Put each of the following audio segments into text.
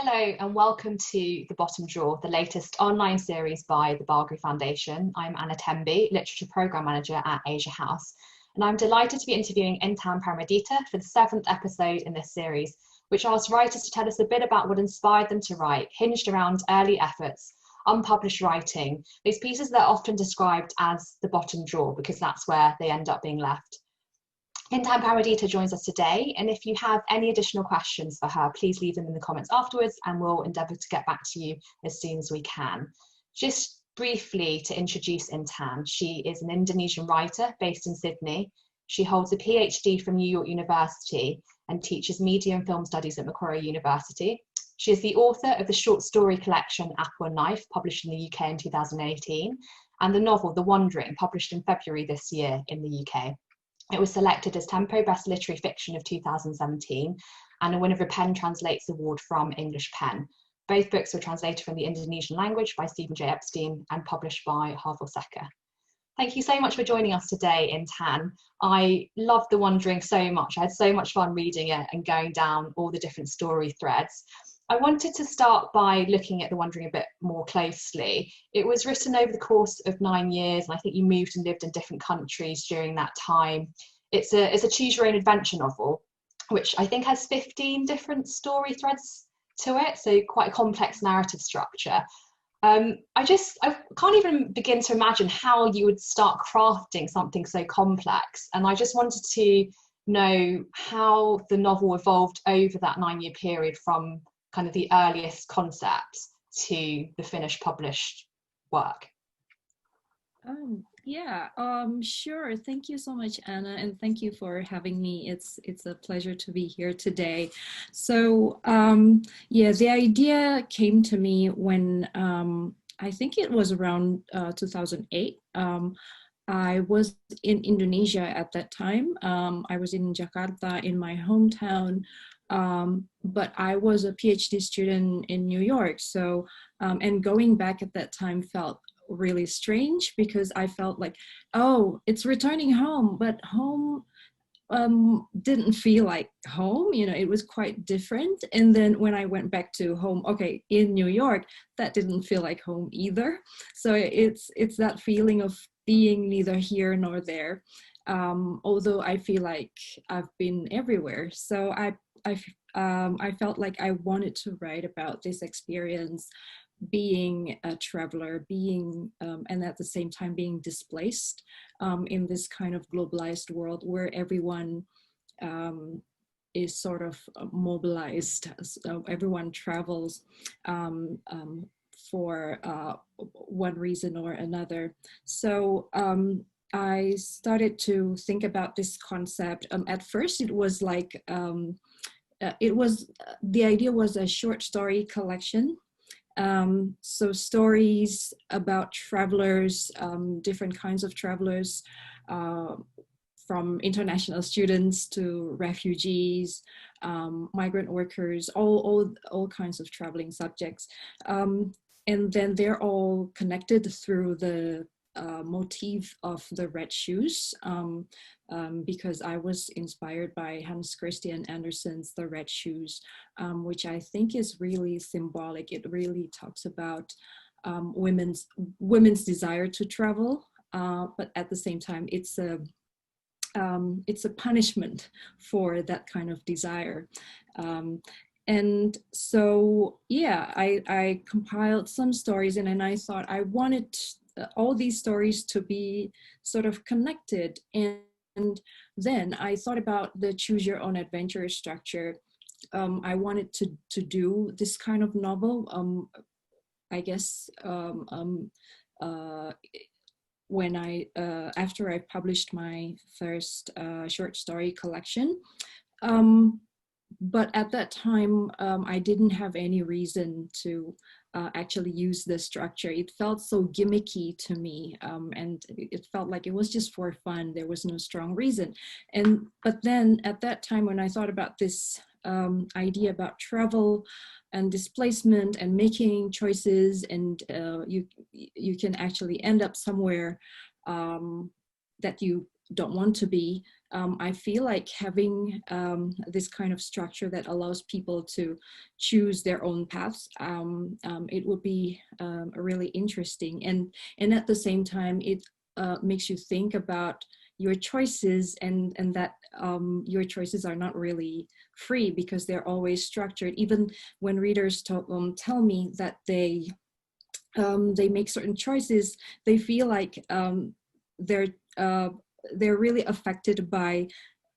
Hello and welcome to The Bottom Drawer, the latest online series by the Bagri Foundation. I'm Anna Temby, Literature Programme Manager at Asia House, and I'm delighted to be interviewing Intan Paramaditha for the 7th episode in this series, which asks writers to tell us a bit about what inspired them to write, hinged around early efforts, unpublished writing, these pieces that are often described as the bottom drawer because that's where they end up being left. Intan Paramaditha joins us today, and if you have any additional questions for her, please leave them in the comments afterwards and we'll endeavour to get back to you as soon as we can. Just briefly to introduce Intan, she is an Indonesian writer based in Sydney. She holds a Ph.D. from New York University and teaches media and film studies at Macquarie University. She is the author of the short story collection Aqua Knife, published in the UK in 2018, and the novel The Wandering, published in February this year in the UK. It was selected as Tempo Best Literary Fiction of 2017 and a winner of a Pen Translates Award from English Pen. Both books were translated from the Indonesian language by Stephen J. Epstein and published by Harvill Secker. Thank you so much for joining us today, Intan. I loved The Wandering so much. I had so much fun reading it and going down all the different story threads. I wanted to start by looking at The Wandering a bit more closely. It was written over the course of 9 years, and I think you moved and lived in different countries during that time. It's a choose your own adventure novel, which I think has 15 different story threads to it, so quite a complex narrative structure. I can't even begin to imagine how you would start crafting something so complex, and I just wanted to know how the novel evolved over that 9-year period from kind of the earliest concepts to the finished published work. Sure. Thank you so much, Anna, and thank you for having me. It's a pleasure to be here today. So, the idea came to me when I think it was around 2008. I was in Indonesia at that time. I was in Jakarta, in my hometown. But I was a PhD student in New York. So, and going back at that time felt really strange because I felt like, oh, it's returning home, but home didn't feel like home. It was quite different. And then when I went back to home, okay, in New York, that didn't feel like home either. So it's that feeling of being neither here nor there. Although I feel like I've been everywhere. So I felt like I wanted to write about this experience, being a traveler, and at the same time being displaced in this kind of globalized world where everyone is sort of mobilized. So everyone travels for one reason or another. So I started to think about this concept. At first, it was like the idea was a short story collection. So stories about travelers, different kinds of travelers, from international students to refugees, migrant workers, all kinds of traveling subjects. And then they're all connected through the motif of the red shoes, because I was inspired by Hans Christian Andersen's The Red Shoes, which I think is really symbolic. It really talks about women's desire to travel, but at the same time, it's a punishment for that kind of desire. And so, I compiled some stories, and then I thought I wanted all these stories to be sort of connected. And then I thought about the choose your own adventure structure. I wanted to do this kind of novel. I guess when after I published my first short story collection. But at that time, I didn't have any reason to actually use the structure. It felt so gimmicky to me, and it felt like it was just for fun. There was no strong reason. But then at that time, when I thought about this idea about travel and displacement and making choices, and you can actually end up somewhere that you don't want to be, I feel like having this kind of structure that allows people to choose their own paths, it would be really interesting. And at the same time, it makes you think about your choices, and that your choices are not really free because they're always structured. Even when readers tell me that they make certain choices, they feel like they're really affected by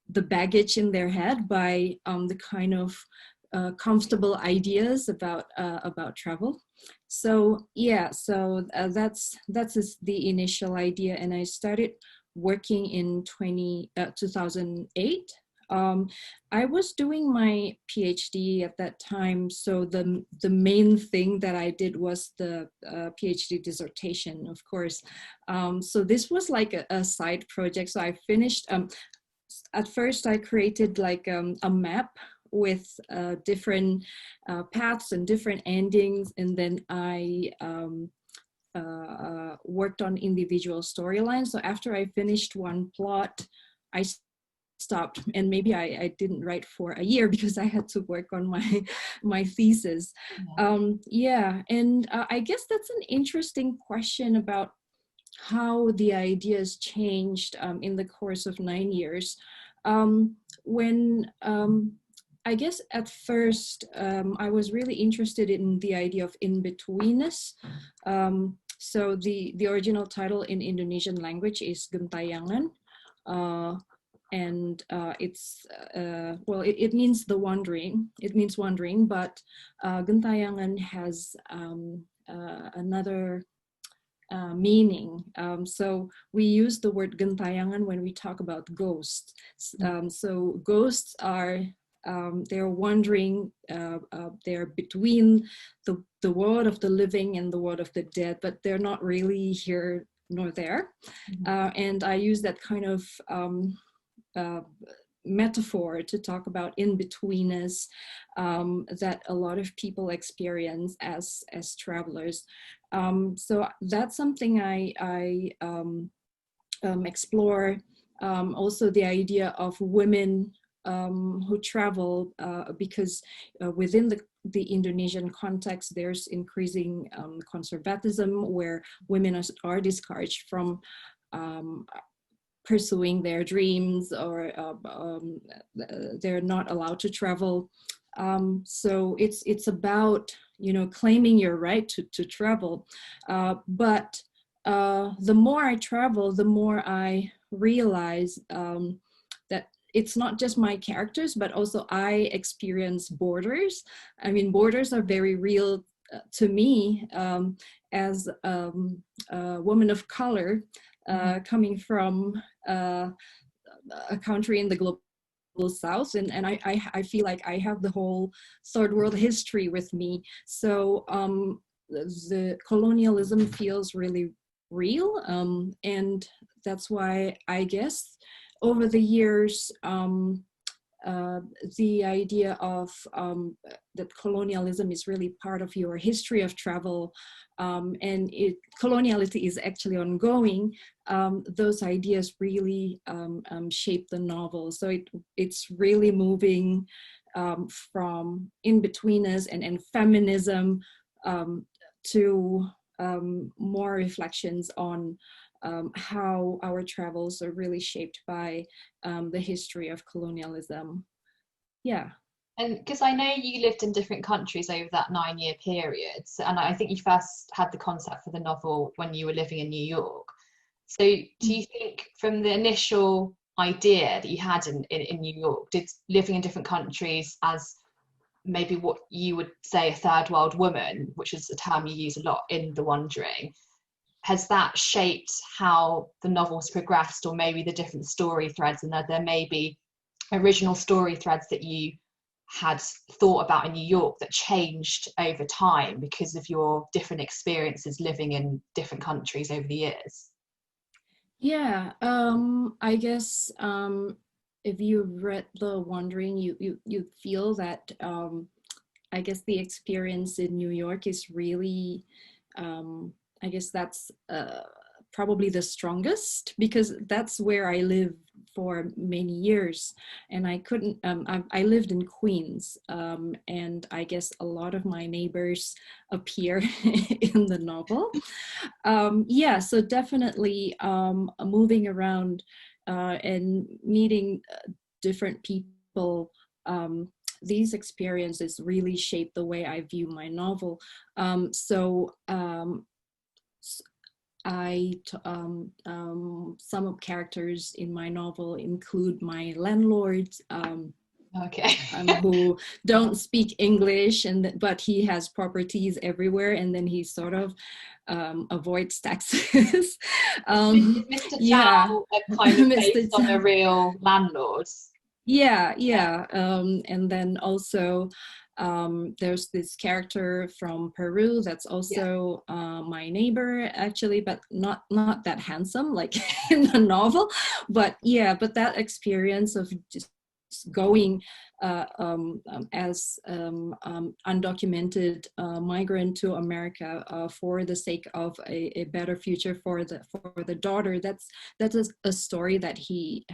the baggage in their head, by the kind of comfortable ideas about travel. So yeah, so that's the initial idea, and I started working in 2008. I was doing my PhD at that time, so the main thing that I did was the PhD dissertation, of course. So this was like a side project. So I finished. At first, I created like a map with different paths and different endings, and then I worked on individual storylines. So after I finished one plot, I stopped, and maybe I didn't write for a year because I had to work on my thesis. Yeah, and I guess that's an interesting question about how the ideas changed in the course of 9 years. When I guess at first I was really interested in the idea of in-betweenness. So the original title in Indonesian language is Gentayangan. And it's well, it means the wandering. It means wandering, but Gentayangan has another meaning. So we use the word gentayangan when we talk about ghosts. So ghosts are they're wandering. They're between the world of the living and the world of the dead, but they're not really here nor there. And I use that kind of metaphor to talk about in-betweenness that a lot of people experience as travelers. So that's something I explore. Also the idea of women who travel, because within the Indonesian context, there's increasing conservatism where women are discouraged from pursuing their dreams, or they're not allowed to travel. So it's about, you know, claiming your right to travel. But the more I travel, the more I realize that it's not just my characters, but also I experience borders. I mean, borders are very real to me as a woman of color coming from a country in the global South, and I feel like I have the whole third world history with me. So the colonialism feels really real, and that's why I guess over the years the idea of that colonialism is really part of your history of travel, and coloniality is actually ongoing. Those ideas really shape the novel. So it's really moving from in-betweenness and feminism to more reflections on how our travels are really shaped by the history of colonialism. Yeah. And because I know you lived in different countries over that 9-year period, and I think you first had the concept for the novel when you were living in New York. So do you think from the initial idea that you had in New York, did living in different countries as maybe what you would say a third world woman, which is a term you use a lot in The Wandering, has that shaped how the novel's progressed, or maybe the different story threads, and that there may be original story threads that you had thought about in New York that changed over time because of your different experiences living in different countries over the years? Yeah, I guess if you've read The Wandering, you feel that I guess the experience in New York is really I guess that's probably the strongest, because that's where I lived for many years, and I couldn't. I lived in Queens, and I guess a lot of my neighbors appear in the novel. Yeah, so definitely moving around and meeting different people. These experiences really shape the way I view my novel. Some of characters in my novel include my landlord, Okay. who don't speak English, but he has properties everywhere, and then he sort of avoids taxes. Is Mr. Yeah, Chow a kind of Mr. based on a real landlord? Yeah. And then also there's this character from Peru that's Yeah. also my neighbor, actually, but not that handsome like in the novel. But yeah, but that experience of just going as undocumented migrant to America for the sake of a better future for the daughter. That's a story that he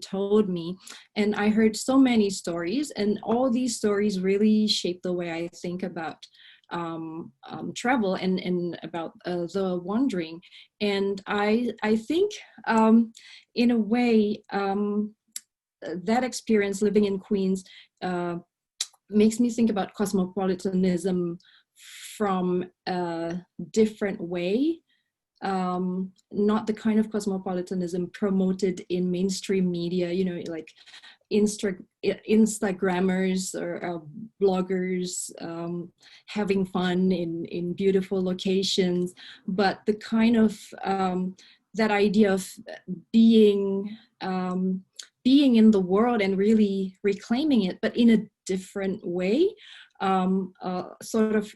told me, and I heard so many stories, and all these stories really shape the way I think about travel and about the wandering. And I think in a way that experience living in Queens makes me think about cosmopolitanism from a different way. Not the kind of cosmopolitanism promoted in mainstream media, like Instagrammers or bloggers having fun in beautiful locations, but the kind of that idea of being in the world and really reclaiming it, but in a different way, sort of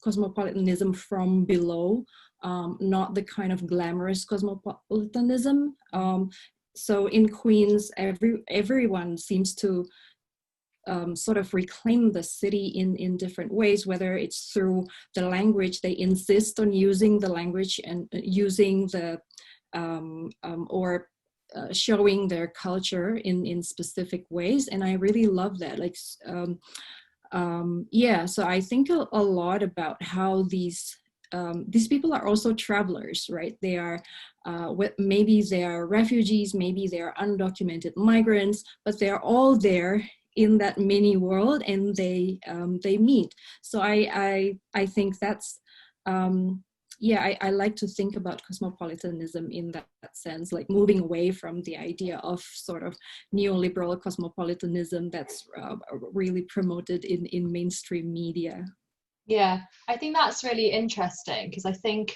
cosmopolitanism from below, not the kind of glamorous cosmopolitanism. So in Queens, everyone seems to sort of reclaim the city in different ways, whether it's through the language. They insist on using the language and using the or showing their culture in specific ways, and I really love that. Like, yeah. So I think a lot about how these people are also travelers, right? They are maybe they are refugees, maybe they are undocumented migrants, but they are all there in that mini world, and they meet. So I think that's yeah, I like to think about cosmopolitanism in that sense, like moving away from the idea of sort of neoliberal cosmopolitanism that's really promoted in mainstream media. Yeah, I think that's really interesting because I think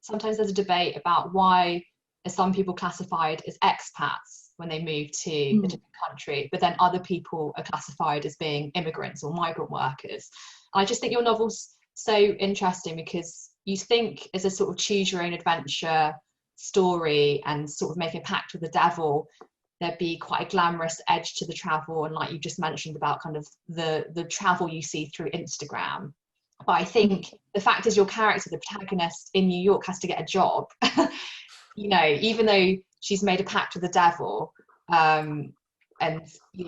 sometimes there's a debate about why are some people classified as expats when they move to a different country, but then other people are classified as being immigrants or migrant workers. And I just think your novel's so interesting because you think as a sort of choose your own adventure story and sort of making a pact with the devil, there'd be quite a glamorous edge to the travel, and like you just mentioned about kind of the travel you see through Instagram. But I think the fact is your character, the protagonist in New York, has to get a job. Even though she's made a pact with the devil, and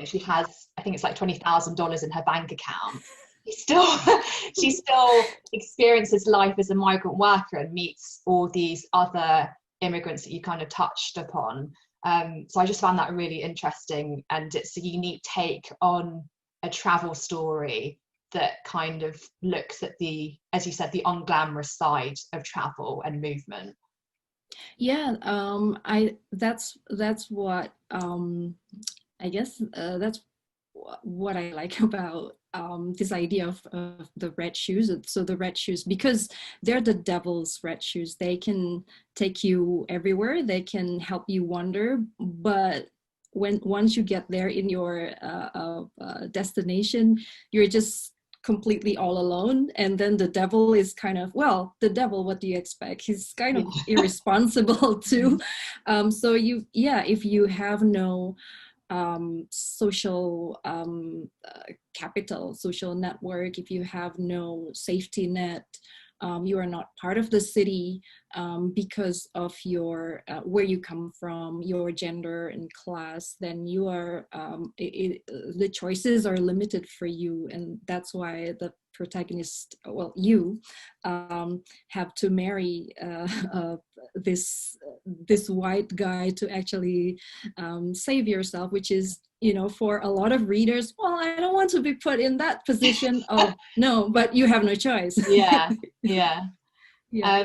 she has, I think it's like $20,000 in her bank account. She still experiences life as a migrant worker and meets all these other immigrants that you kind of touched upon. So I just found that really interesting, and it's a unique take on a travel story that kind of looks at the, as you said, the unglamorous side of travel and movement. Yeah, that's what I guess that's what I like about this idea of the red shoes. So the red shoes, because they're the devil's red shoes, they can take you everywhere, they can help you wander, but once you get there in your destination, you're just completely all alone. And then the devil is kind of, well, the devil, what do you expect? He's kind of irresponsible too. So if you have no social capital, social network, if you have no safety net, you are not part of the city because of your where you come from, your gender and class, then you are the choices are limited for you, and that's why the protagonist, well, you have to marry this white guy to actually save yourself, which is, you know, for a lot of readers, well, I don't want to be put in that position. Oh no, but you have no choice. Yeah, yeah. Yeah.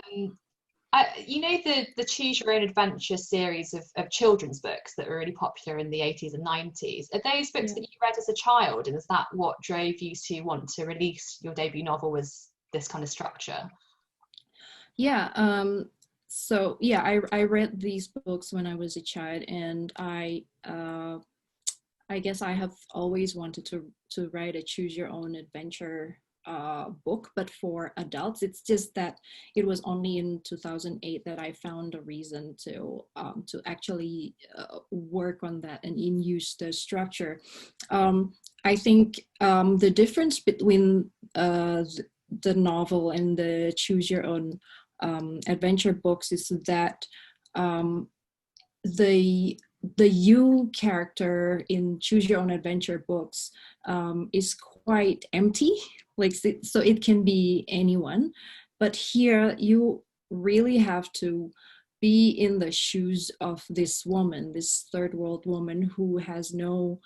You know, the Choose Your Own Adventure series of children's books that were really popular in the 80s and 90s. Are those books that you read as a child, and is that what drove you to want to release your debut novel, was this kind of structure? Yeah. So yeah, I read these books when I was a child, and I guess I have always wanted to write a choose your own adventure book, but for adults. It's just that it was only in 2008 that I found a reason to actually work on that and use the structure. I think the difference between the novel and the choose your own adventure books is that the you character in choose your own adventure books is quite empty, like, so it can be anyone, but here you really have to be in the shoes of this woman, this third world woman who has no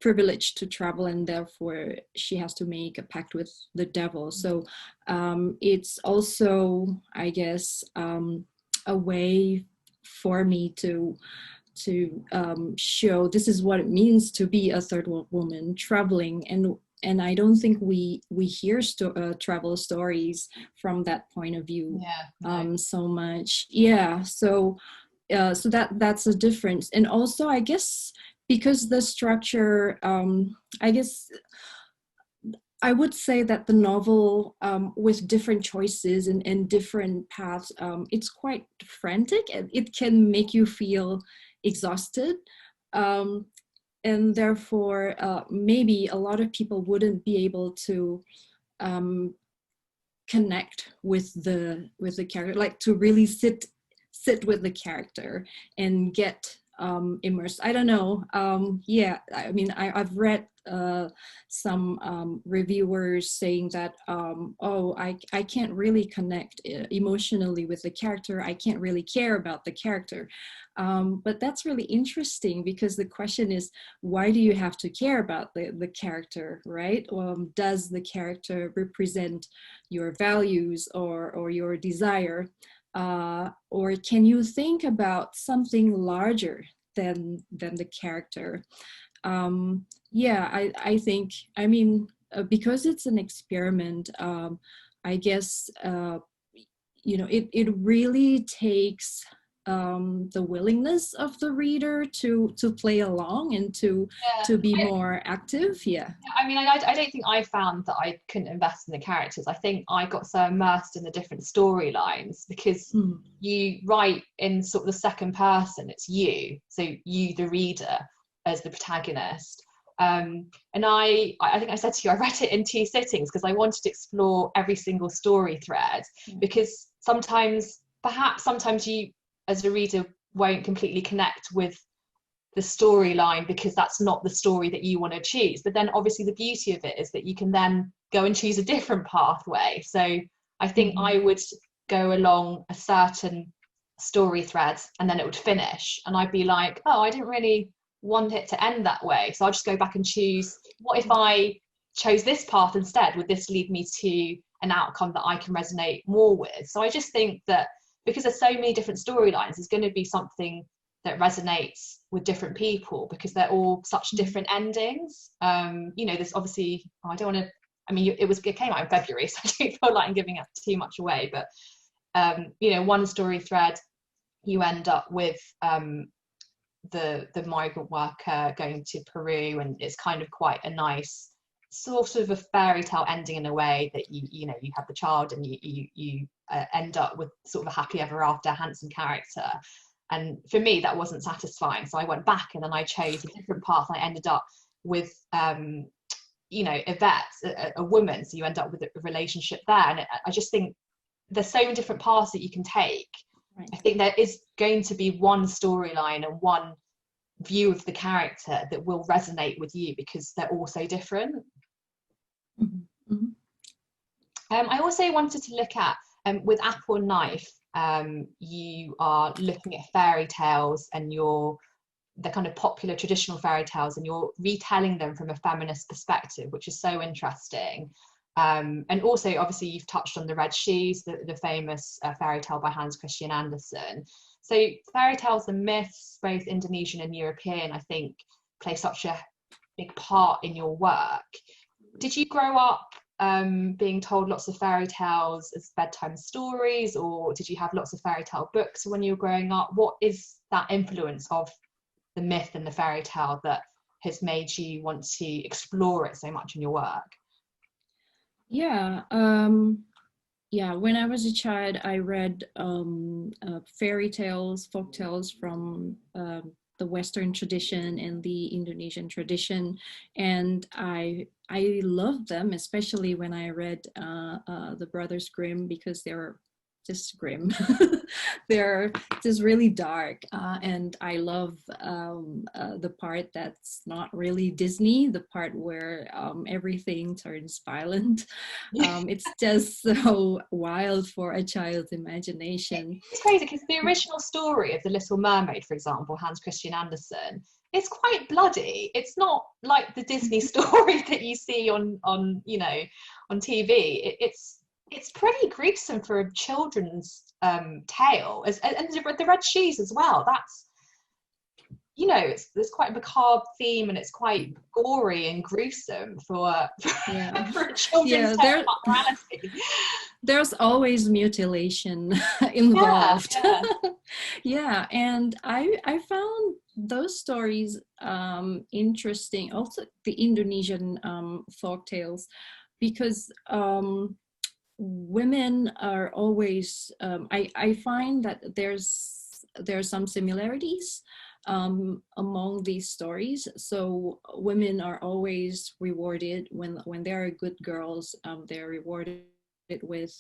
privilege to travel, and therefore she has to make a pact with the devil. So it's also, I guess, a way for me to show this is what it means to be a third world woman traveling, and I don't think we hear travel stories from that point of view so much. Yeah, so that's a difference. And also, I guess, because the structure, I guess I would say that the novel, with different choices and different paths, it's quite frantic, and it can make you feel exhausted. And therefore, maybe a lot of people wouldn't be able to connect with the character, like to really sit with the character and get immersed. I don't know. Yeah, I mean, I've read some reviewers saying that, oh, I can't really connect emotionally with the character. I can't really care about the character. But that's really interesting, because the question is, why do you have to care about the character, right? Does the character represent your values or your desire? Or can you think about something larger than the character? Yeah, I think, I mean, because it's an experiment, I guess, you know, it really takes the willingness of the reader to play along and to be more active. Yeah. I mean, I don't think I found that I couldn't invest in the characters. I think I got so immersed in the different storylines, because you write in sort of the second person, it's you. So you, the reader, as the protagonist. And I think I said to you, I read it in 2 sittings because I wanted to explore every single story thread, because perhaps sometimes you, as a reader, won't completely connect with the storyline because that's not the story that you want to choose. But then obviously the beauty of it is that you can then go and choose a different pathway. So I think I would go along a certain story thread and then it would finish, and I'd be like, oh, I didn't really want it to end that way, so I'll just go back and choose, what if I chose this path instead? Would this lead me to an outcome that I can resonate more with? So I just think that because there's so many different storylines, there's going to be something that resonates with different people, because they're all such different endings. You know, there's obviously, I don't want to, I mean, it came out in February, so I don't feel like I'm giving up too much away, but you know, one story thread, you end up with the migrant worker going to Peru, and it's kind of quite a nice sort of a fairy tale ending, in a way that you know, you have the child and you end up with sort of a happy ever after handsome character. And for me, that wasn't satisfying, so I went back and then I chose a different path. I ended up with you know, Yvette's a woman, so you end up with a relationship there. And I just think there's so many different paths that you can take. Right. I think there is going to be one storyline and one view of the character that will resonate with you because they're all so different. Mm-hmm. Mm-hmm. I also wanted to look at, with Apple and Knife, you are looking at fairy tales and the kind of popular traditional fairy tales, and you're retelling them from a feminist perspective, which is so interesting. And also, obviously, you've touched on the Red Shoes, the famous fairy tale by Hans Christian Andersen. So fairy tales and myths, both Indonesian and European, I think, play such a big part in your work. Did you grow up being told lots of fairy tales as bedtime stories, or did you have lots of fairy tale books when you were growing up? What is that influence of the myth and the fairy tale that has made you want to explore it so much in your work? Yeah, yeah. When I was a child, I read fairy tales, folk tales from the Western tradition and the Indonesian tradition, and I loved them, especially when I read the Brothers Grimm, because they're just grim. They're just really dark, and I love the part that's not really Disney, the part where everything turns violent. It's just so wild for a child's imagination. It's crazy because the original story of The Little Mermaid, for example, Hans Christian Andersen, it's quite bloody. It's not like the Disney story that you see on you know, on TV. It's pretty gruesome for a children's tale, and the Red Shoes as well. That's, you know, there's quite a macabre theme, and it's quite gory and gruesome for Yeah. for a children's Yeah, tale about morality. there's always mutilation involved. Yeah, Yeah, and I found those stories interesting, also the Indonesian folk tales, because women are always I find that there's some similarities among these stories. So women are always rewarded when they are good girls. They're rewarded with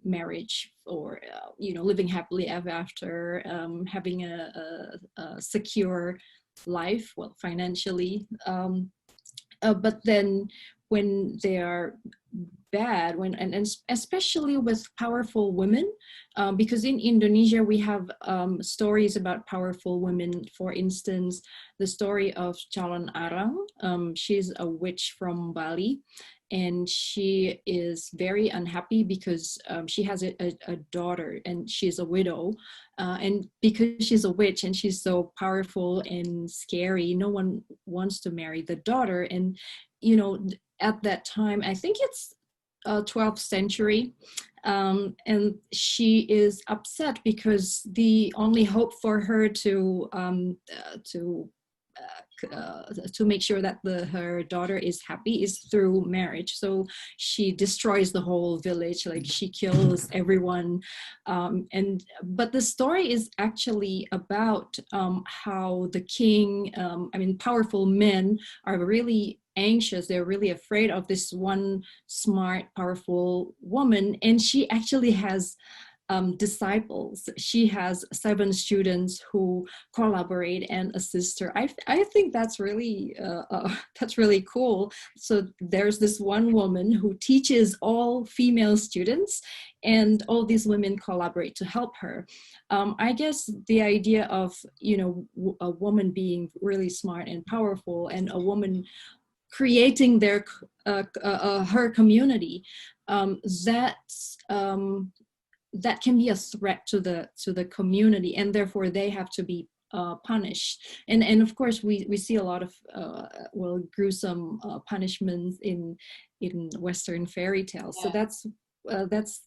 marriage, or you know, living happily ever after, having a secure life, well, financially. But then when they are bad, and especially with powerful women, because in Indonesia we have stories about powerful women. For instance, the story of Calon Arang. She's a witch from Bali, and she is very unhappy because she has a daughter, and she's a widow. And because she's a witch and she's so powerful and scary, no one wants to marry the daughter. And, you know, at that time, I think it's 12th century, and she is upset because the only hope for her to make sure that her daughter is happy is through marriage. So she destroys the whole village, like she kills everyone. But the story is actually about how the king, powerful men are really anxious. They're really afraid of this one smart, powerful woman, and she actually has disciples. She has 7 students who collaborate and assist her. I think that's really cool. So there's this one woman who teaches all female students, and all these women collaborate to help her. I guess the idea of, you know, a woman being really smart and powerful, and a woman creating her community, that can be a threat to the community, and therefore they have to be punished. And of course we see a lot of gruesome punishments in Western fairy tales. yeah. So that's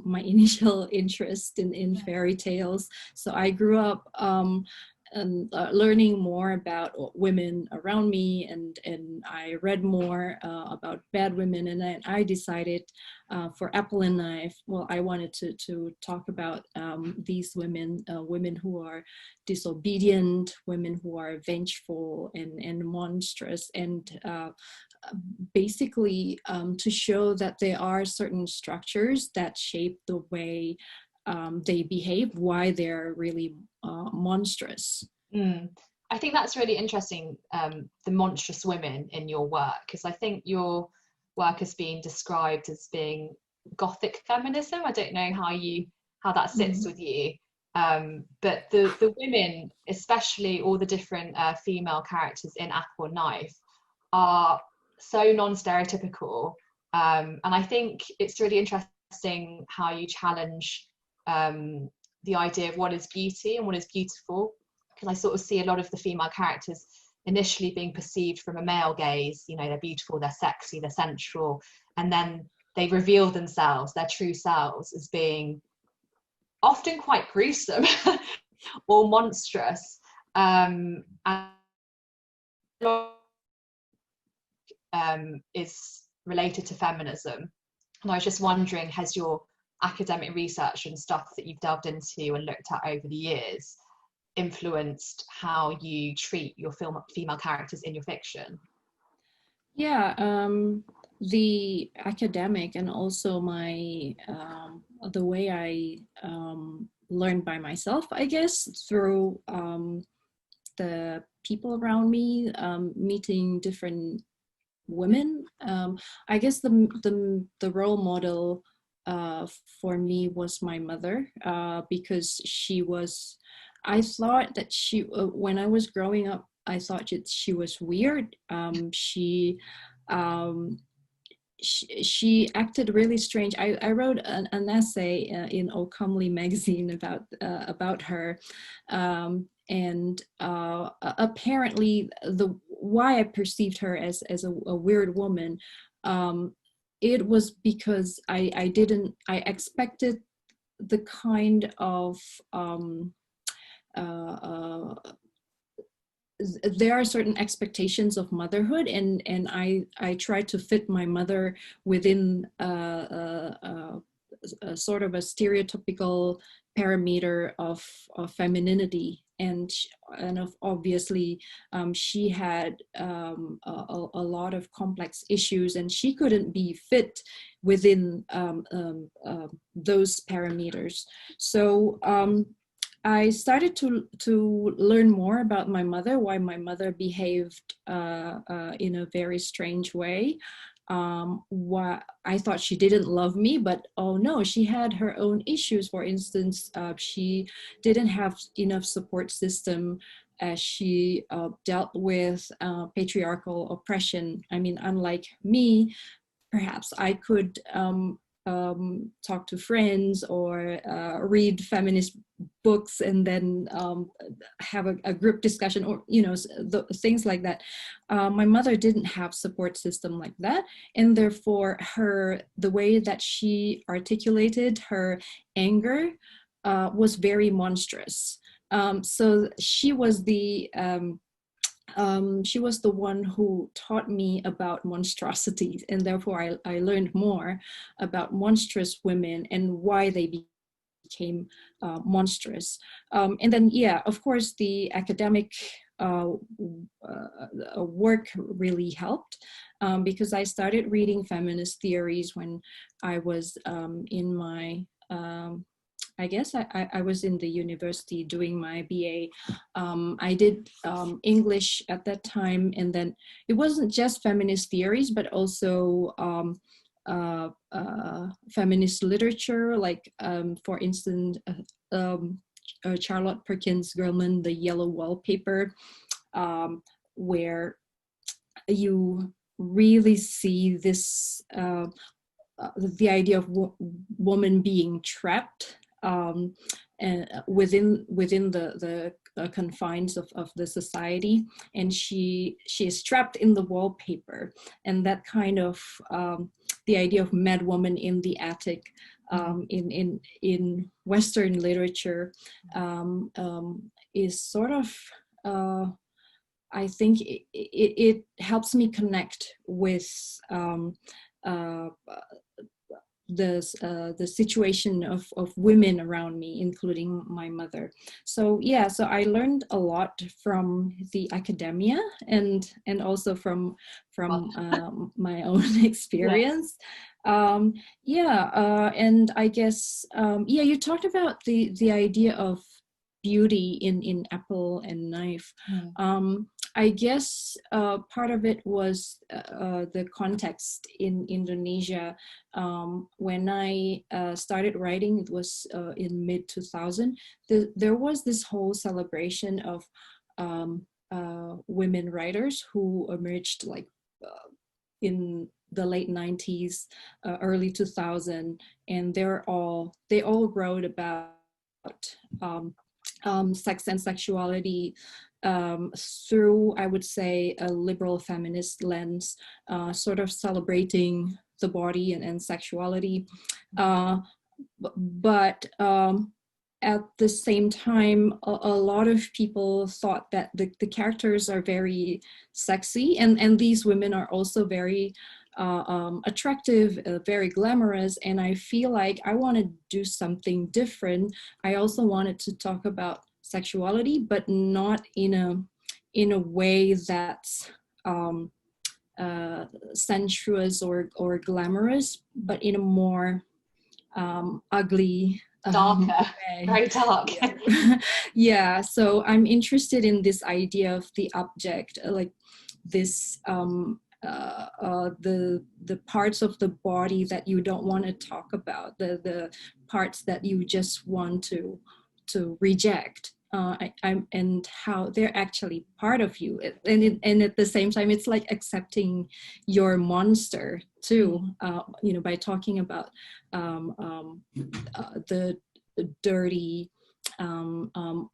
my initial interest in fairy tales. So I grew up learning more about women around me, and I read more about bad women, and then I decided for Apple and Knife, well, I wanted to talk about these women, women who are disobedient, women who are vengeful and monstrous, and basically to show that there are certain structures that shape the way they behave, why they're really monstrous. Mm. I think that's really interesting, the monstrous women in your work, because I think your work has been described as being gothic feminism. I don't know how that sits with you, but the women, especially all the different female characters in Apple Knife, are so non-stereotypical, and I think it's really interesting how you challenge the idea of what is beauty and what is beautiful, because I sort of see a lot of the female characters initially being perceived from a male gaze. You know, they're beautiful, they're sexy, they're sensual, and then they reveal themselves, their true selves, as being often quite gruesome or monstrous. And is related to feminism. And I was just wondering, has your academic research and stuff that you've delved into and looked at over the years influenced how you treat your female characters in your fiction? Yeah, the academic and also my the way I learned by myself, I guess, through the people around me, meeting different women. I guess the role model for me was my mother, because I thought that when I was growing up, I thought that she was weird. Um, she acted really strange. I wrote an essay in O Comely magazine about her, and apparently why I perceived her as a weird woman. It was because I expected the kind of there are certain expectations of motherhood, and I try to fit my mother within a sort of a stereotypical parameter of femininity, and obviously she had a lot of complex issues, and she couldn't be fit within those parameters. So I started to learn more about my mother, why my mother behaved in a very strange way. Why I thought she didn't love me, but oh no, she had her own issues. For instance, she didn't have enough support system as she dealt with patriarchal oppression. I mean, unlike me, perhaps I could talk to friends or read feminist books and then have a group discussion, or things like that. My mother didn't have support system like that, and therefore the way that she articulated her anger was very monstrous. So she was the one who taught me about monstrosity, and therefore I learned more about monstrous women and why they became monstrous. And then, yeah, of course, the academic work really helped, because I started reading feminist theories when I was in my I guess I was in the university doing my BA. I did English at that time, and then it wasn't just feminist theories, but also feminist literature, like for instance, Charlotte Perkins Gilman, The Yellow Wallpaper, where you really see this the idea of woman being trapped and within the confines of the society, and she is trapped in the wallpaper, and that kind of the idea of mad woman in the attic in Western literature is sort of I think it helps me connect with the situation of women around me, including my mother. So yeah, so I learned a lot from the academia and also from my own experience. And I guess you talked about the idea of beauty in apple and knife. I guess part of it was the context in Indonesia. When I started writing, it was in mid 2000. There was this whole celebration of women writers who emerged like in the late 90s, early 2000, and they all wrote about sex and sexuality through, I would say, a liberal feminist lens, sort of celebrating the body and sexuality. But at the same time, a lot of people thought that the characters are very sexy, and these women are also very attractive, very glamorous, and I feel like I want to do something different. I also wanted to talk about sexuality, but not in a way that's sensuous or glamorous, but in a more ugly, darker, very dark. Yeah, so I'm interested in this idea of the object, like this the parts of the body that you don't want to talk about, the parts that you just want to reject, and how they're actually part of you, and at the same time it's like accepting your monster too, by talking about the dirty,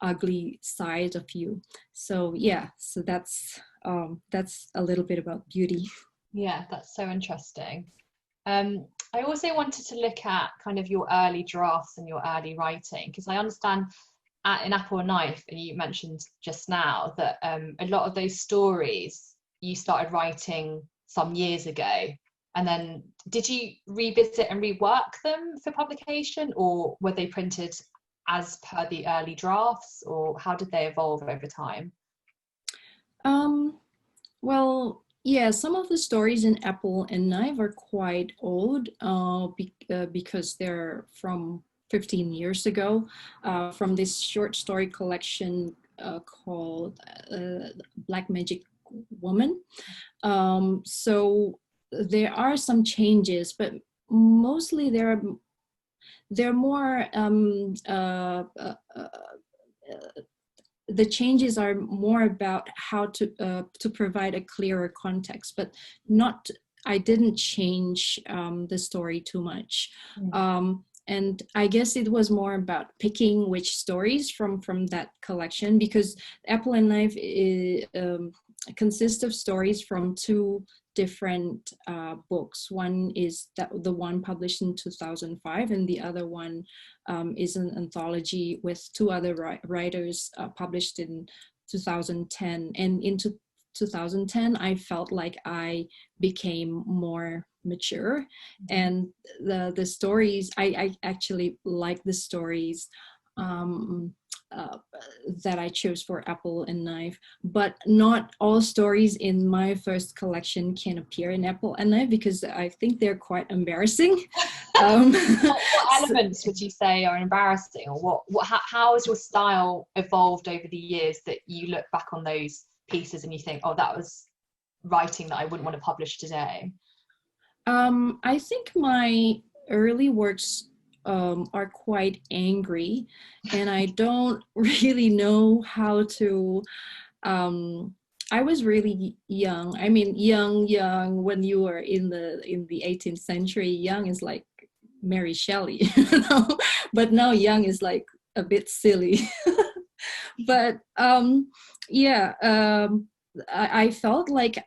ugly side of you. So yeah, so that's a little bit about beauty. Yeah, that's so interesting. I also wanted to look at kind of your early drafts and your early writing, because I understand in Apple and Knife, and you mentioned just now that a lot of those stories you started writing some years ago, and then did you revisit and rework them for publication, or were they printed as per the early drafts, or how did they evolve over time? Well, yeah, some of the stories in Apple and Knife are quite old because they're from 15 years ago, from this short story collection called Black Magic Woman. So there are some changes, but mostly they're more the changes are more about how to provide a clearer context, but not. I didn't change the story too much, and I guess it was more about picking which stories from that collection, because Apple and Knife consists of stories from two different books. One is the one published in 2005, and the other one is an anthology with two other writers published in 2010. And in 2010, I felt like I became more mature, and the stories, I actually like the stories that I chose for Apple and Knife, but not all stories in my first collection can appear in Apple and Knife because I think they're quite embarrassing. What elements would you say are embarrassing, or how has your style evolved over the years that you look back on those pieces and you think, oh, that was writing that I wouldn't want to publish today? I think my early works are quite angry, and I don't really know how to. I was really young. I mean, young when you were in the 18th century. Young is like Mary Shelley, you know. But now young is like a bit silly. But I felt like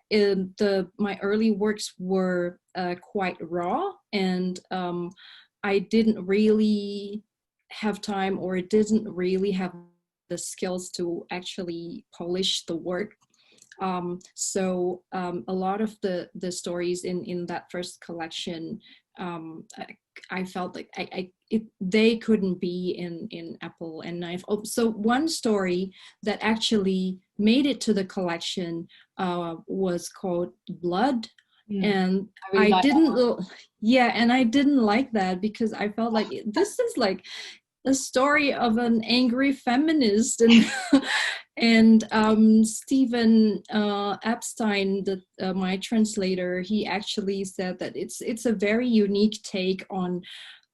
my early works were quite raw, and I didn't really have time, or didn't really have the skills to actually polish the work A lot of the stories in that first collection, I felt like they couldn't be in Apple and Knife. Oh, so one story that actually made it to the collection was called Blood. And I really like and I didn't like that because I felt like this is like a story of an angry feminist, and Stephen Epstein, my translator, he actually said that it's a very unique take on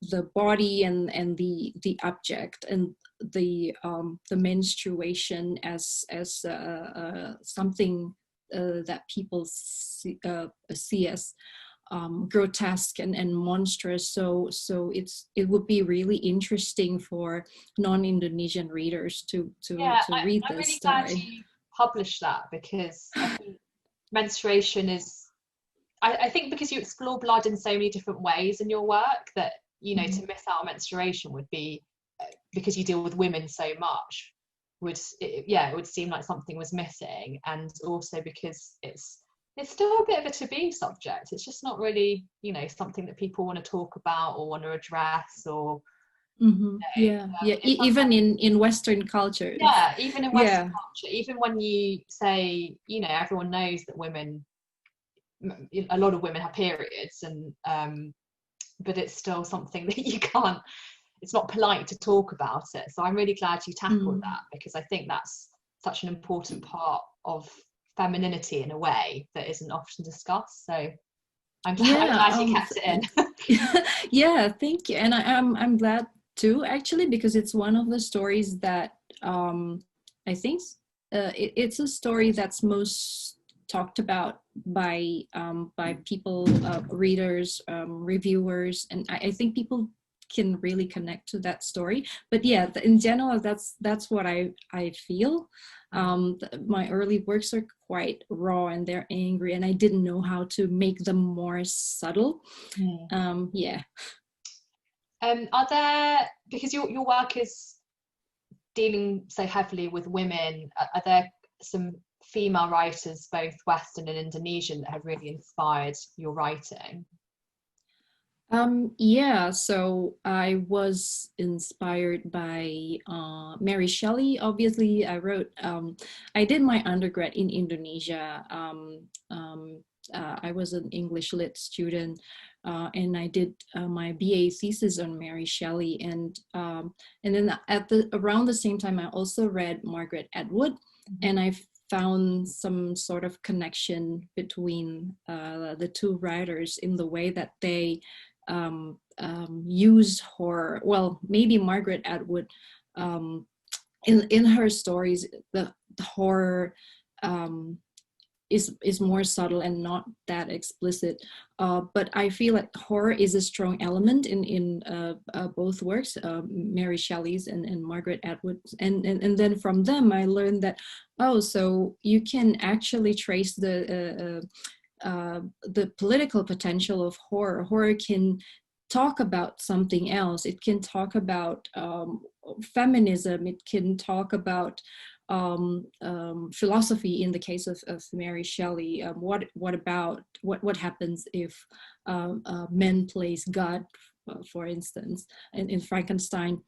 the body and the object and the menstruation as something that people see as grotesque and monstrous. So it would be really interesting for non-Indonesian readers to read I'm this really glad story. you published that, because I think menstruation is, I think because you explore blood in so many different ways in your work, that, you know, to miss out on menstruation would be, because you deal with women so much, it would seem like something was missing. And also because it's still a bit of a taboo subject. It's just not really, you know, something that people want to talk about or want to address, or Even in Western culture. Even in Western culture, even when you say, you know, everyone knows that a lot of women have periods, and but it's still something that you can't, it's not polite to talk about it. So I'm really glad you tackled that, because I think that's such an important part of femininity in a way that isn't often discussed. So I'm glad you kept it in. Thank you. And I'm glad too, actually, because it's one of the stories that I think it's a story that's most talked about by people, readers, reviewers, and I think people can really connect to that story. But yeah, in general, that's what I feel. My early works are quite raw and they're angry, and I didn't know how to make them more subtle. Are there, because your work is dealing so heavily with women, are there some female writers, both Western and Indonesian, that have really inspired your writing? So I was inspired by Mary Shelley. Obviously, I did my undergrad in Indonesia. I was an English lit student, and I did my BA thesis on Mary Shelley, and then around the same time, I also read Margaret Atwood, and I found some sort of connection between the two writers in the way that they use horror. Well, maybe Margaret Atwood, in her stories, the horror is more subtle and not that explicit. But I feel like horror is a strong element in both works, Mary Shelley's and Margaret Atwood's. And then from them, I learned that, so you can actually trace the political potential of horror. Horror can talk about something else. It can talk about feminism. It can talk about philosophy in the case of Mary Shelley. What happens if men plays God, for instance, in Frankenstein.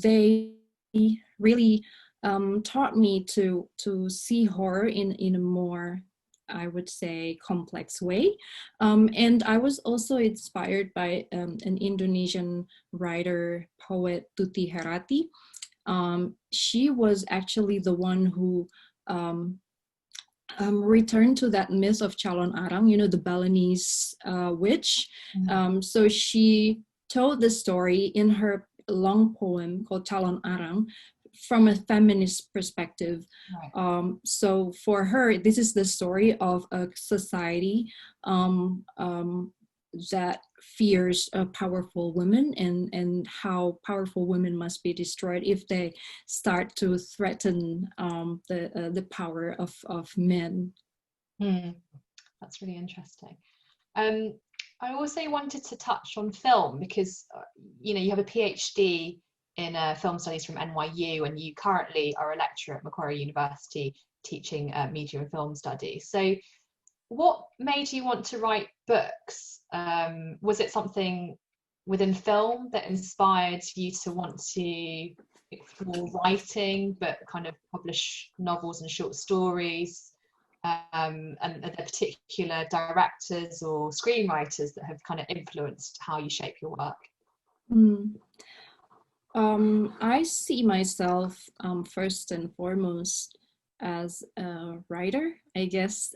They really taught me to see horror in a more, I would say, complex way. And I was also inspired by an Indonesian writer, poet, Tuti Herati. She was actually the one who returned to that myth of Calon Arang, the Balinese witch. So she told the story in her long poem called Calon Arang from a feminist perspective. Right. So for her, this is the story of a society that fears powerful women, and how powerful women must be destroyed if they start to threaten the power of men. That's really interesting. I also wanted to touch on film, because you have a PhD film studies from NYU, and you currently are a lecturer at Macquarie University teaching media and film studies. So what made you want to write books? Was it something within film that inspired you to want to explore writing, but kind of publish novels and short stories? And are there particular directors or screenwriters that have kind of influenced how you shape your work? I see myself first and foremost as a writer, I guess,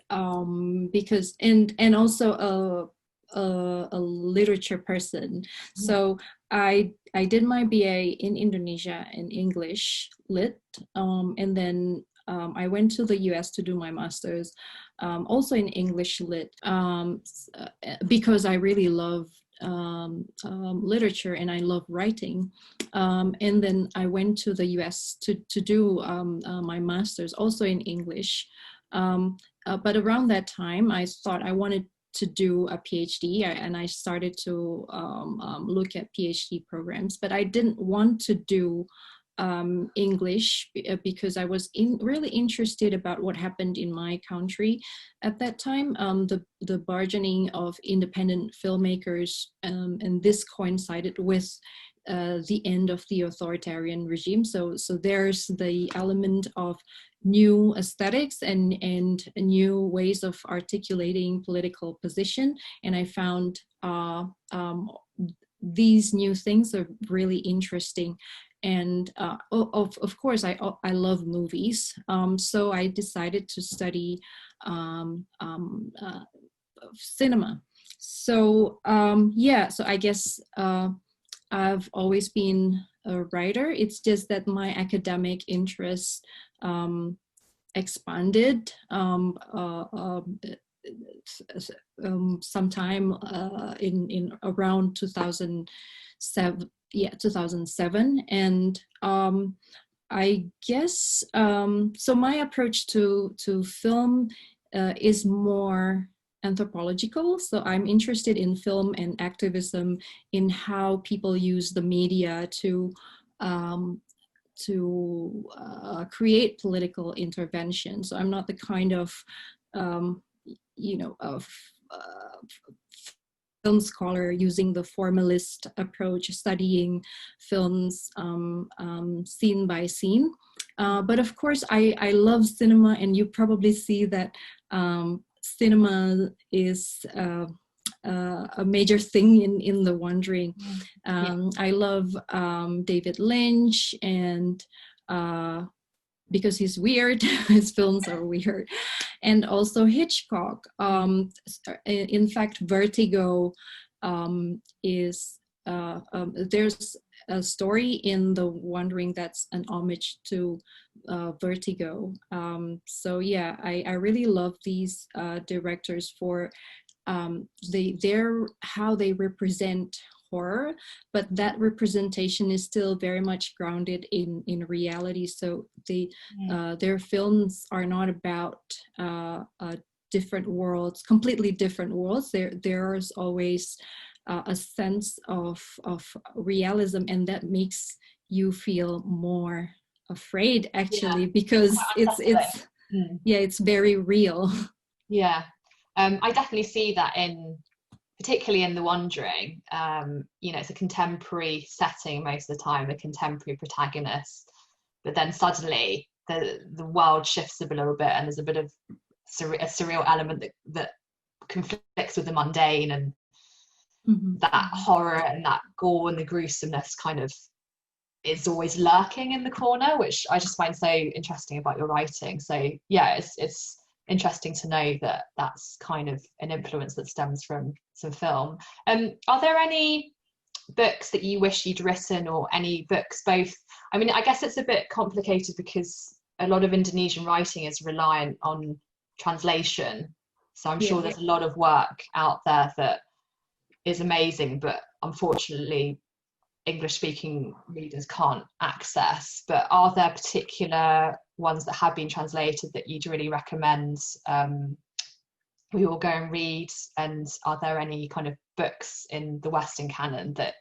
because and also a literature person. So I did my BA in Indonesia in English lit, and then I went to the US to do my master's, also in English lit, because I really love literature and I love writing. And then I went to the US to do my master's also in English. But around that time, I thought I wanted to do a PhD, and I started to look at PhD programs, but I didn't want to do English because I was really interested about what happened in my country at that time, the burgeoning of independent filmmakers, and this coincided with the end of the authoritarian regime. So there's the element of new aesthetics and new ways of articulating political position, and I found these new things are really interesting. And of course, I love movies. So I decided to study cinema. So yeah, so I guess I've always been a writer. It's just that my academic interests expanded sometime in around 2007. Yeah, 2007. And I guess, so my approach to film is more anthropological. So I'm interested in film and activism, in how people use the media to create political intervention. So I'm not the kind of, film scholar using the formalist approach, studying films scene by scene. But of course, I love cinema, and you probably see that cinema is a major thing in The Wandering. I love David Lynch, and because he's weird, his films are weird. And also Hitchcock. In fact, Vertigo is, there's a story in The Wandering that's an homage to Vertigo. So yeah, I really love these directors for how they represent horror, but that representation is still very much grounded in reality. So their films are not about different worlds, completely different worlds. There's always a sense of realism, and that makes you feel more afraid, actually, because it's very real. Yeah, I definitely see that particularly in The Wandering. It's a contemporary setting most of the time, a contemporary protagonist, but then suddenly the world shifts a little bit, and there's a bit of a surreal element that conflicts with the mundane, and that horror and that gore and the gruesomeness kind of is always lurking in the corner, which I just find so interesting about your writing. So yeah, it's interesting to know that that's kind of an influence that stems from some film. Are there any books that you wish you'd written, or any books both? I mean, I guess it's a bit complicated because a lot of Indonesian writing is reliant on translation. So I'm sure there's a lot of work out there that is amazing, but unfortunately English-speaking readers can't access. But are there particular ones that have been translated that you'd really recommend we all go and read? And are there any kind of books in the Western canon that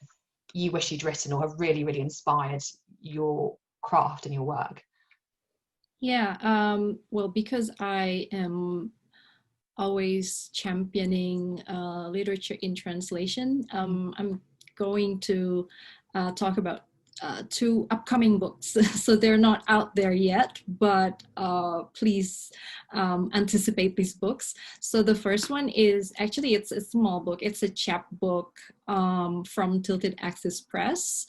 you wish you'd written or have really, really inspired your craft and your work? Yeah, well, because I am always championing literature in translation, I'm going to talk about two upcoming books. So they're not out there yet, but please anticipate these books. So the first one is actually, it's a small book. It's a chapbook from Tilted Axis Press.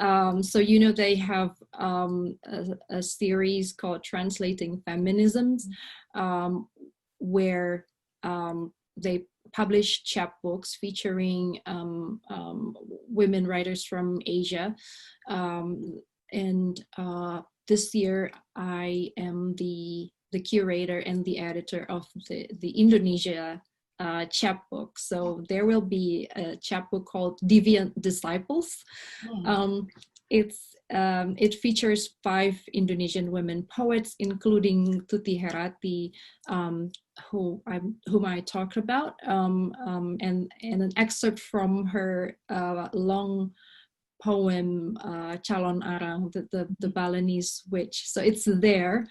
So, you know, they have a series called Translating Feminisms, where they publish chapbooks featuring women writers from Asia. And this year I am the curator and the editor of the Indonesia chapbook. So there will be a chapbook called Deviant Disciples. It features 5 Indonesian women poets, including Tuti Herati, whom I talked about, and an excerpt from her long poem Calon Arang, the Balinese witch. So it's there.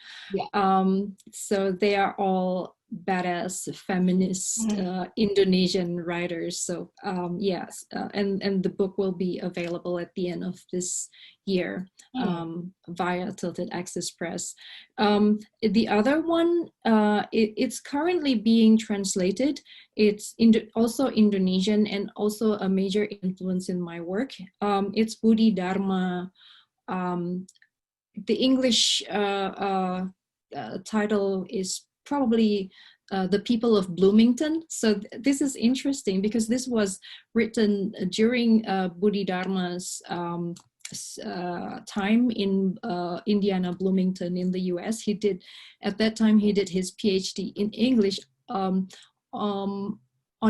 So they are all badass feminist Indonesian writers. So yes, and the book will be available at the end of this year via Tilted Axis Press. The other one, it's currently being translated. It's also Indonesian and also a major influence in my work. It's Budi Dharma. The English title is probably The People of Bloomington. So this is interesting because this was written during Budi Dharma's time in Indiana, Bloomington in the US. At that time, he did his PhD in English on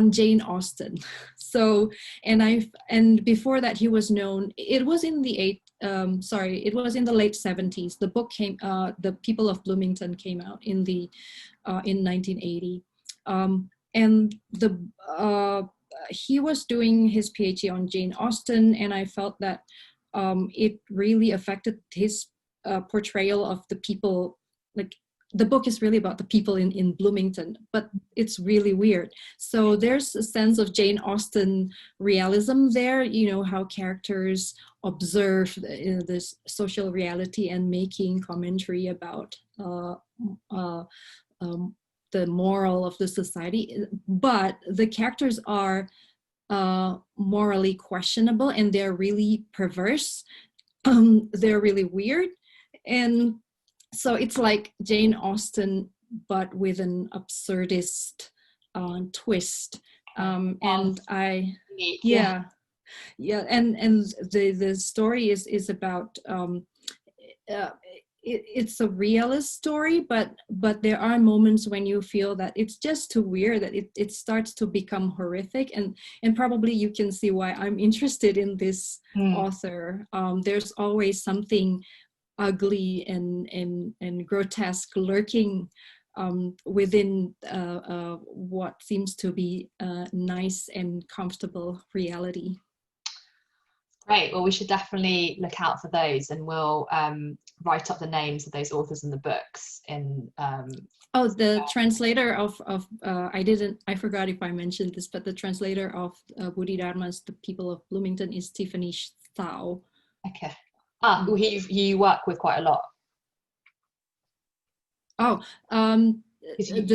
Jane Austen. So, and before that he was known, it was in the late 70s. The book came, The People of Bloomington came out in 1980. And he was doing his PhD on Jane Austen, and I felt that it really affected his portrayal of the people. Like, the book is really about the people in Bloomington, but it's really weird. So there's a sense of Jane Austen realism there, you know, how characters observe this social reality and making commentary about the moral of the society. But the characters are morally questionable, and they're really perverse. They're really weird. And so it's like Jane Austen, but with an absurdist twist. And and the story is about it's a realist story, but there are moments when you feel that it's just too weird, that it starts to become horrific, and probably you can see why I'm interested in this author. There's always something ugly and grotesque lurking within what seems to be a nice and comfortable reality. Great. Well, we should definitely look out for those, and we'll write up the names of those authors in the books. The translator of I forgot if I mentioned this, but the translator of Budi Dharma's The People of Bloomington is Tiffany Thao. Okay. Who you work with quite a lot. You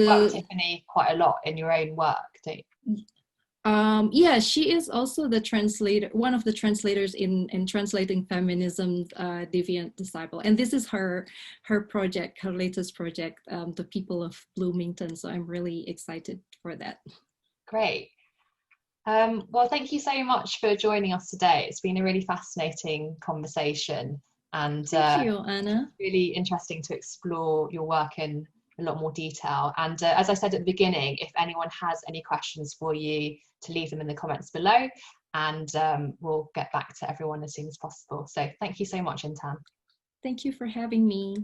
work with Tiffany quite a lot in your own work, don't you? Yeah, she is also the translator, one of the translators in Translating Feminism, Deviant Disciple. And this is her project, her latest project, The People of Bloomington. So I'm really excited for that. Great. Well, thank you so much for joining us today. It's been a really fascinating conversation, and thank you, Anna. Really interesting to explore your work in a lot more detail. And as I said at the beginning, if anyone has any questions for you, to leave them in the comments below, and we'll get back to everyone as soon as possible. So thank you so much, Intan. Thank you for having me.